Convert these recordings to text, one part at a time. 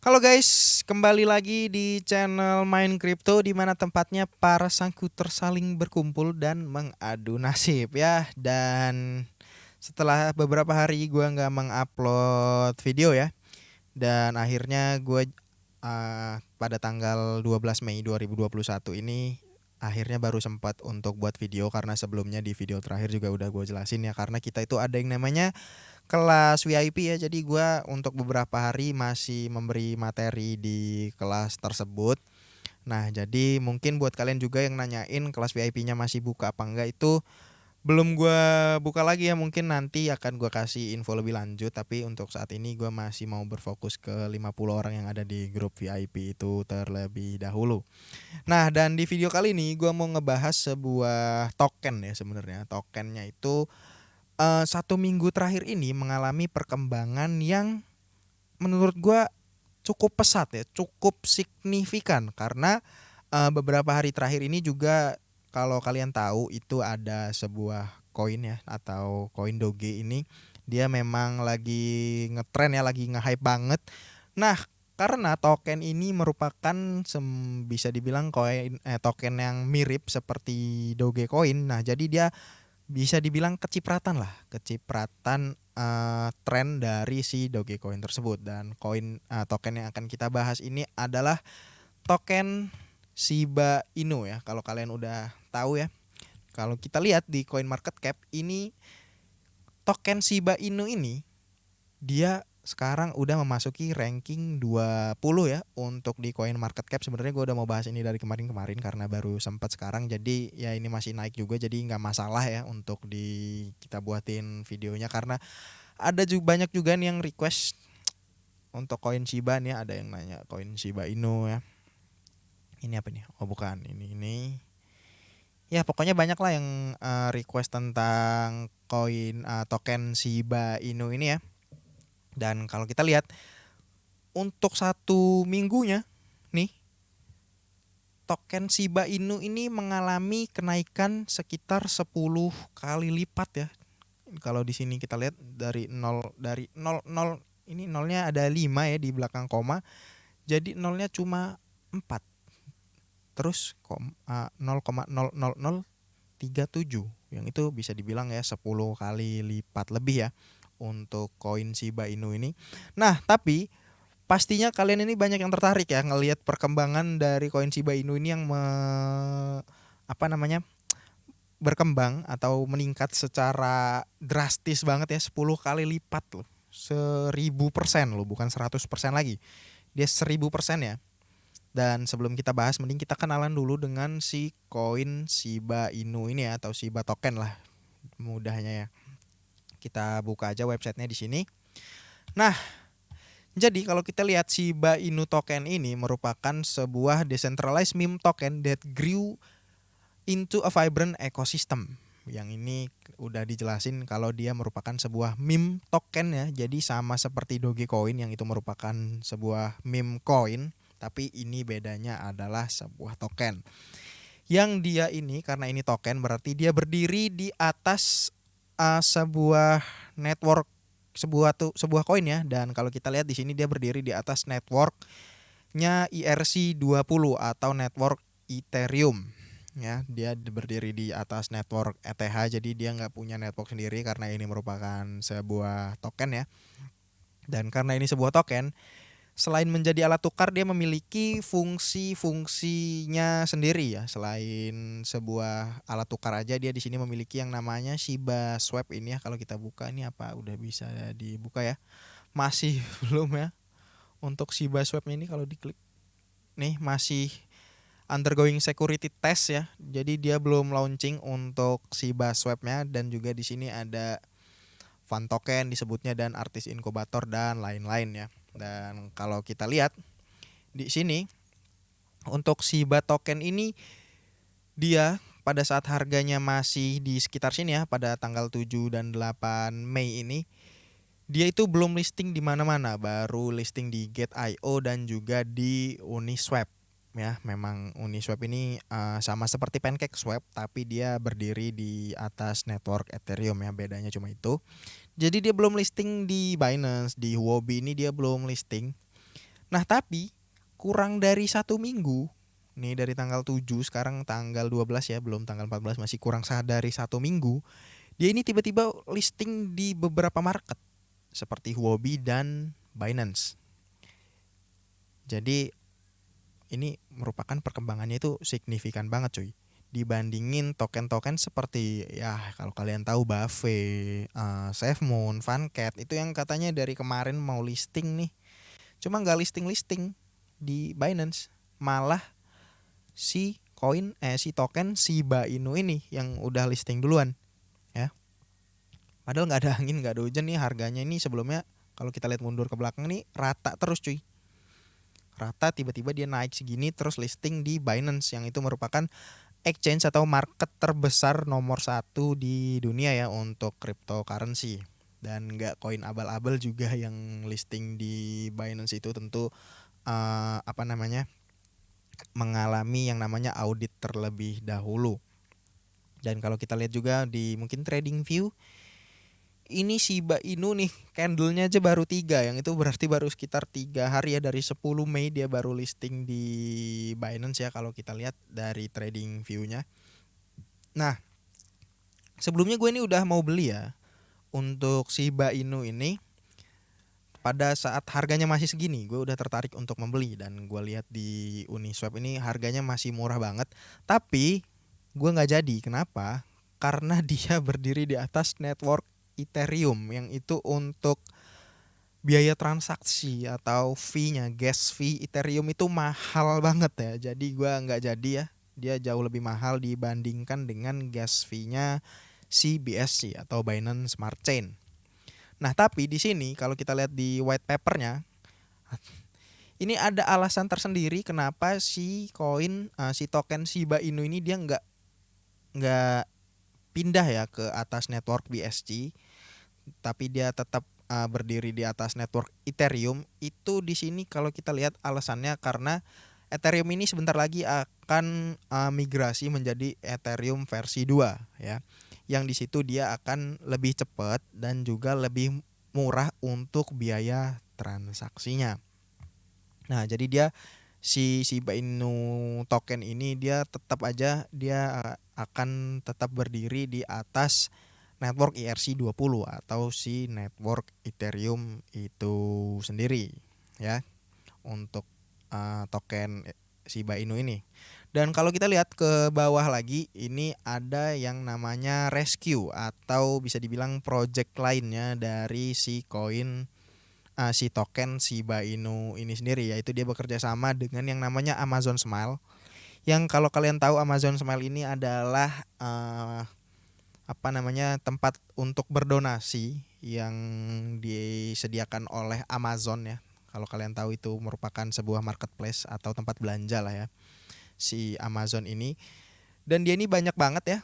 Halo guys, kembali lagi di channel Main Crypto di mana tempatnya para sangkuter saling berkumpul dan mengadu nasib ya. Dan setelah beberapa hari gua nggak mengupload video ya, dan akhirnya gue pada tanggal 12 Mei 2021 ini akhirnya baru sempat untuk buat video, karena sebelumnya di video terakhir juga udah gue jelasin ya, karena kita itu ada yang namanya kelas VIP ya. Jadi gua untuk beberapa hari masih memberi materi di kelas tersebut. Nah, jadi mungkin buat kalian juga yang nanyain kelas VIP-nya masih buka apa enggak, itu belum gua buka lagi ya. Mungkin nanti akan gua kasih info lebih lanjut, tapi untuk saat ini gua masih mau berfokus ke 50 orang yang ada di grup VIP itu terlebih dahulu. Nah, dan di video kali ini gua mau ngebahas sebuah token ya. Sebenarnya tokennya itu 1 minggu terakhir ini mengalami perkembangan yang menurut gua cukup pesat ya, cukup signifikan, karena beberapa hari terakhir ini juga kalau kalian tahu itu ada sebuah koin ya, atau koin Doge ini dia memang lagi ngetren ya, lagi nge-hype banget. Nah, karena token ini merupakan bisa dibilang token yang mirip seperti Dogecoin. Nah, jadi dia bisa dibilang kecipratan lah, kecipratan tren dari si Dogecoin tersebut. Dan token yang akan kita bahas ini adalah token Shiba Inu ya. Kalau kalian udah tahu ya, kalau kita lihat di Coin Market Cap ini, token Shiba Inu ini dia sekarang udah memasuki ranking 20 ya untuk di Coin Market Cap. Sebenarnya gue udah mau bahas ini dari kemarin-kemarin karena baru sempat sekarang. Jadi ya ini masih naik juga, jadi nggak masalah ya untuk kita buatin videonya, karena ada juga banyak juga nih yang request untuk koin Shiba nih. Ada yang nanya koin Shiba Inu ya. Ini apa nih? Oh bukan, ini. Ya pokoknya banyak lah yang request tentang token Shiba Inu ini ya. Dan kalau kita lihat untuk 1 minggunya nih, token Shiba Inu ini mengalami kenaikan sekitar 10 kali lipat ya. Kalau di sini kita lihat dari 0 ini nolnya ada 5 ya di belakang koma. Jadi nolnya cuma 4. Terus 0,00037, yang itu bisa dibilang ya 10 kali lipat lebih ya untuk koin Shiba Inu ini. Nah, tapi pastinya kalian ini banyak yang tertarik ya ngelihat perkembangan dari koin Shiba Inu ini yang apa namanya, berkembang atau meningkat secara drastis banget ya, 10 kali lipat loh. 1000% loh, bukan 100% lagi. Dia 1000% ya. Dan sebelum kita bahas, mending kita kenalan dulu dengan si koin Shiba Inu ini ya, atau Shiba token lah mudahnya ya. Kita buka aja websitenya di sini. Nah, jadi kalau kita lihat Shiba Inu token ini merupakan sebuah decentralized meme token that grew into a vibrant ecosystem. Yang ini udah dijelasin kalau dia merupakan sebuah meme token ya. Jadi sama seperti Dogecoin yang itu merupakan sebuah meme coin, tapi ini bedanya adalah sebuah token. Yang dia ini, karena ini token, berarti dia berdiri di atas sebuah network, sebuah koin ya. Dan kalau kita lihat di sini dia berdiri di atas networknya ERC20 atau network Ethereum ya. Dia berdiri di atas network ETH, jadi dia nggak punya network sendiri karena ini merupakan sebuah token ya. Dan karena ini sebuah token, selain menjadi alat tukar, dia memiliki fungsi-fungsinya sendiri ya. Selain sebuah alat tukar aja, dia di sini memiliki yang namanya Shiba Swap ini ya. Kalau kita buka ini, apa udah bisa dibuka ya? Masih belum ya. Untuk Shiba Swap ini kalau diklik nih masih undergoing security test ya. Jadi dia belum launching untuk Shiba Swap-nya. Dan juga di sini ada fun token disebutnya, dan artis inkubator dan lain-lain ya. Dan kalau kita lihat di sini untuk Shiba token ini, dia pada saat harganya masih di sekitar sini ya, pada tanggal 7 dan 8 Mei ini, dia itu belum listing di mana-mana, baru listing di Gate.io dan juga di Uniswap ya. Memang Uniswap ini sama seperti PancakeSwap, tapi dia berdiri di atas network Ethereum ya, bedanya cuma itu. Jadi dia belum listing di Binance, di Huobi ini dia belum listing. Nah tapi kurang dari 1 minggu, nih dari tanggal 7 sekarang tanggal 12 ya, belum tanggal 14, masih kurang dari 1 minggu, dia ini tiba-tiba listing di beberapa market seperti Huobi dan Binance. Jadi ini merupakan perkembangannya itu signifikan banget cuy. Dibandingin token-token seperti ya kalau kalian tahu Buffet, SafeMoon, Funcat itu yang katanya dari kemarin mau listing nih. Cuma nggak listing di Binance, malah si token Shiba Inu ini yang udah listing duluan ya. Padahal nggak ada angin, nggak ada hujan nih, harganya ini sebelumnya kalau kita lihat mundur ke belakang nih rata terus cuy. Rata, tiba-tiba dia naik segini terus listing di Binance yang itu merupakan exchange atau market terbesar nomor 1 di dunia ya untuk cryptocurrency. Dan nggak koin abal-abal juga yang listing di Binance itu tentu mengalami yang namanya audit terlebih dahulu. Dan kalau kita lihat juga di mungkin TradingView, ini Shiba Inu nih candlenya aja baru 3, yang itu berarti baru sekitar 3 hari ya, dari 10 Mei dia baru listing di Binance ya kalau kita lihat dari TradingView-nya. Nah sebelumnya gue ini udah mau beli ya untuk Shiba Inu ini. Pada saat harganya masih segini gue udah tertarik untuk membeli, dan gue lihat di Uniswap ini harganya masih murah banget. Tapi gue nggak jadi, kenapa? Karena dia berdiri di atas network Ethereum yang itu untuk biaya transaksi atau fee-nya, gas fee Ethereum itu mahal banget ya. Jadi gua nggak jadi ya. Dia jauh lebih mahal dibandingkan dengan gas fee-nya si BSC atau Binance Smart Chain. Nah, tapi di sini kalau kita lihat di white paper-nya, ini ada alasan tersendiri kenapa si token Shiba Inu ini dia nggak pindah ya ke atas network BSC, tapi dia tetap berdiri di atas network Ethereum. Itu di sini kalau kita lihat alasannya karena Ethereum ini sebentar lagi akan migrasi menjadi Ethereum versi 2 ya. Yang di situ dia akan lebih cepat dan juga lebih murah untuk biaya transaksinya. Nah, jadi dia si Shiba Inu token ini dia tetap aja dia akan tetap berdiri di atas network ERC20 atau si network Ethereum itu sendiri ya untuk token Shiba Inu ini. Dan kalau kita lihat ke bawah lagi, ini ada yang namanya Rescue atau bisa dibilang project lainnya dari si token Shiba Inu ini sendiri, yaitu dia bekerja sama dengan yang namanya Amazon Smile. Yang kalau kalian tahu Amazon Smile ini adalah tempat untuk berdonasi yang disediakan oleh Amazon ya. Kalau kalian tahu itu merupakan sebuah marketplace atau tempat belanja lah ya, si Amazon ini. Dan dia ini banyak banget ya,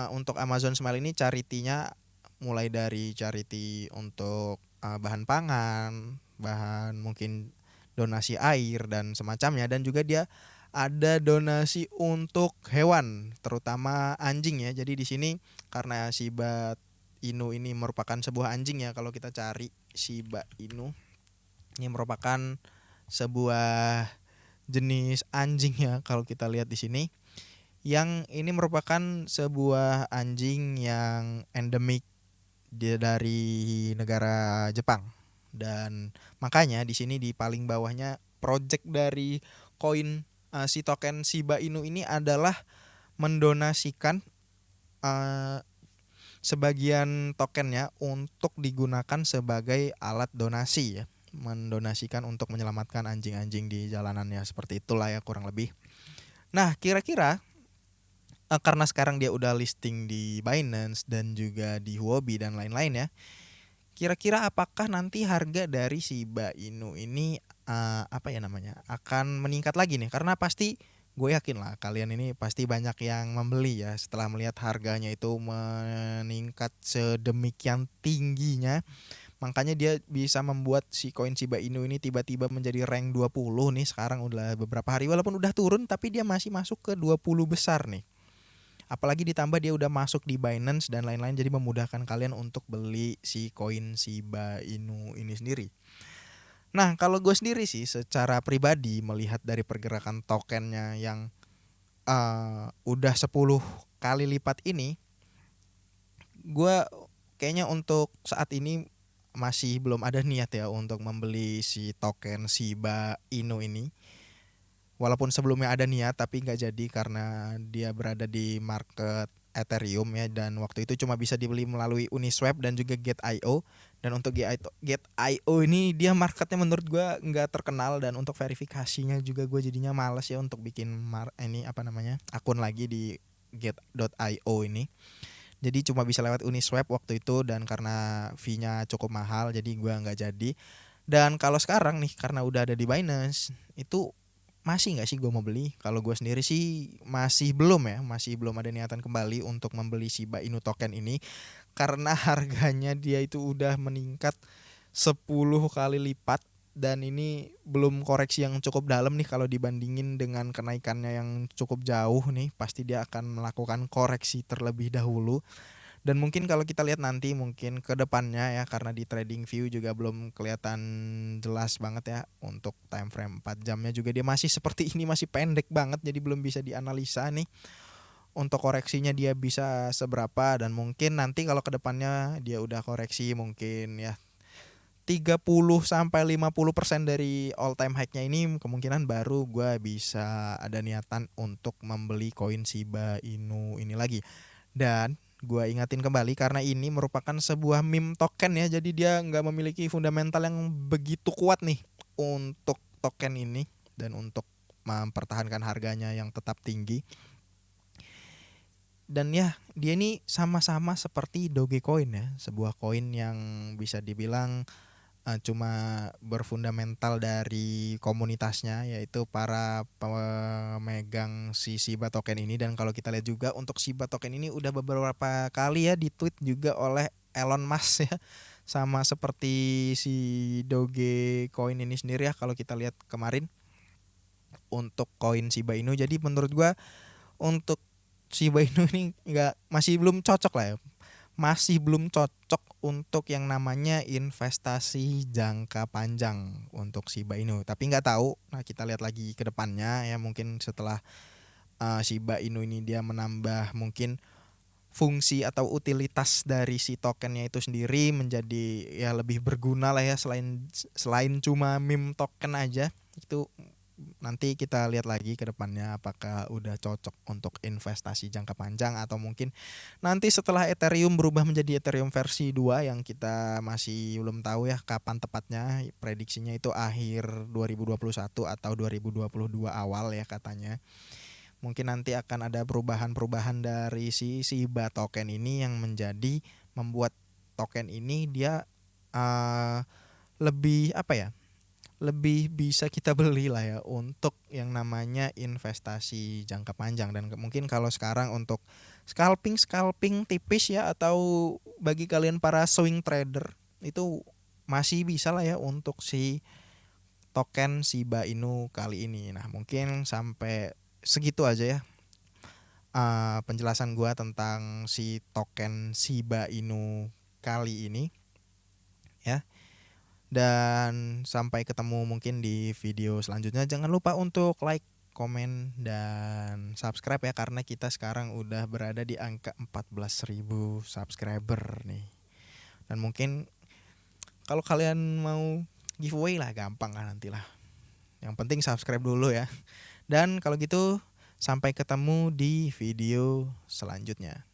untuk Amazon Smile ini charity-nya mulai dari charity untuk bahan pangan, bahan mungkin donasi air dan semacamnya, dan juga dia ada donasi untuk hewan terutama anjing ya. Jadi di sini karena Shiba Inu ini merupakan sebuah anjing ya, kalau kita cari Shiba Inu ini merupakan sebuah jenis anjing ya kalau kita lihat di sini. Yang ini merupakan sebuah anjing yang endemik dari negara Jepang. Dan makanya di sini di paling bawahnya project dari si token Shiba Inu ini adalah mendonasikan sebagian tokennya untuk digunakan sebagai alat donasi ya, mendonasikan untuk menyelamatkan anjing-anjing di jalanannya, seperti itulah ya kurang lebih. Nah kira-kira karena sekarang dia udah listing di Binance dan juga di Huobi dan lain-lain ya, kira-kira apakah nanti harga dari Shiba Inu ini akan meningkat lagi nih? Karena pasti gue yakin lah kalian ini pasti banyak yang membeli ya setelah melihat harganya itu meningkat sedemikian tingginya. Makanya dia bisa membuat si koin Shiba Inu ini tiba-tiba menjadi rank 20 nih, sekarang udah beberapa hari walaupun udah turun tapi dia masih masuk ke 20 besar nih. Apalagi ditambah dia udah masuk di Binance dan lain-lain, jadi memudahkan kalian untuk beli si koin Shiba Inu ini sendiri. Nah, kalau gue sendiri sih secara pribadi melihat dari pergerakan tokennya yang udah 10 kali lipat ini, gue kayaknya untuk saat ini masih belum ada niat ya untuk membeli si token Shiba Inu ini. Walaupun sebelumnya ada niat tapi nggak jadi karena dia berada di market Ethereum ya, dan waktu itu cuma bisa dibeli melalui Uniswap dan juga Get.io. Dan untuk Get.io ini dia marketnya menurut gua nggak terkenal, dan untuk verifikasinya juga gue jadinya males ya untuk bikin ini apa namanya akun lagi di Get.io ini. Jadi cuma bisa lewat Uniswap waktu itu, dan karena fee-nya cukup mahal jadi gua nggak jadi. Dan kalau sekarang nih karena udah ada di Binance, itu masih nggak sih gue mau beli? Kalau gue sendiri sih masih belum ya, masih belum ada niatan kembali untuk membeli Shiba Inu token ini karena harganya dia itu udah meningkat 10 kali lipat, dan ini belum koreksi yang cukup dalam nih. Kalau dibandingin dengan kenaikannya yang cukup jauh nih, pasti dia akan melakukan koreksi terlebih dahulu. Dan mungkin kalau kita lihat nanti mungkin ke depannya ya, karena di trading view juga belum kelihatan jelas banget ya, untuk time frame 4 jamnya juga dia masih seperti ini, masih pendek banget, jadi belum bisa dianalisa nih untuk koreksinya dia bisa seberapa. Dan mungkin nanti kalau ke depannya dia udah koreksi mungkin ya 30-50% dari all time high-nya ini, kemungkinan baru gue bisa ada niatan untuk membeli koin Shiba Inu ini lagi. Dan gue ingatin kembali karena ini merupakan sebuah meme token ya, jadi dia nggak memiliki fundamental yang begitu kuat nih untuk token ini dan untuk mempertahankan harganya yang tetap tinggi. Dan ya dia ini sama-sama seperti Dogecoin ya, sebuah koin yang bisa dibilang cuma berfundamental dari komunitasnya, yaitu para pemegang si Shiba token ini. Dan kalau kita lihat juga untuk Shiba token ini udah beberapa kali ya di-tweet juga oleh Elon Musk ya, sama seperti si Dogecoin ini sendiri ya kalau kita lihat kemarin untuk koin Shiba Inu. Jadi menurut gua untuk Shiba Inu ini masih belum cocok lah ya, masih belum cocok untuk yang namanya investasi jangka panjang untuk Shiba Inu. Tapi nggak tahu, nah kita lihat lagi ke depannya ya, mungkin setelah Shiba Inu ini dia menambah mungkin fungsi atau utilitas dari si tokennya itu sendiri menjadi ya lebih berguna lah ya, selain selain cuma meme token aja. Itu nanti kita lihat lagi ke depannya apakah udah cocok untuk investasi jangka panjang, atau mungkin nanti setelah Ethereum berubah menjadi Ethereum versi 2 yang kita masih belum tahu ya kapan tepatnya. Prediksinya itu akhir 2021 atau 2022 awal ya katanya. Mungkin nanti akan ada perubahan-perubahan dari si Shiba token ini yang menjadi membuat token ini dia uh, lebih apa ya, lebih bisa kita beli lah ya untuk yang namanya investasi jangka panjang. Dan mungkin kalau sekarang untuk scalping tipis ya, atau bagi kalian para swing trader itu masih bisa lah ya untuk si token Shiba Inu kali ini. Nah mungkin sampai segitu aja ya penjelasan gua tentang si token Shiba Inu kali ini ya. Dan sampai ketemu mungkin di video selanjutnya. Jangan lupa untuk like, komen, dan subscribe ya, karena kita sekarang udah berada di angka 14.000 subscriber nih. Dan mungkin kalau kalian mau giveaway lah, gampang lah nanti lah. Yang penting subscribe dulu ya. Dan kalau gitu sampai ketemu di video selanjutnya.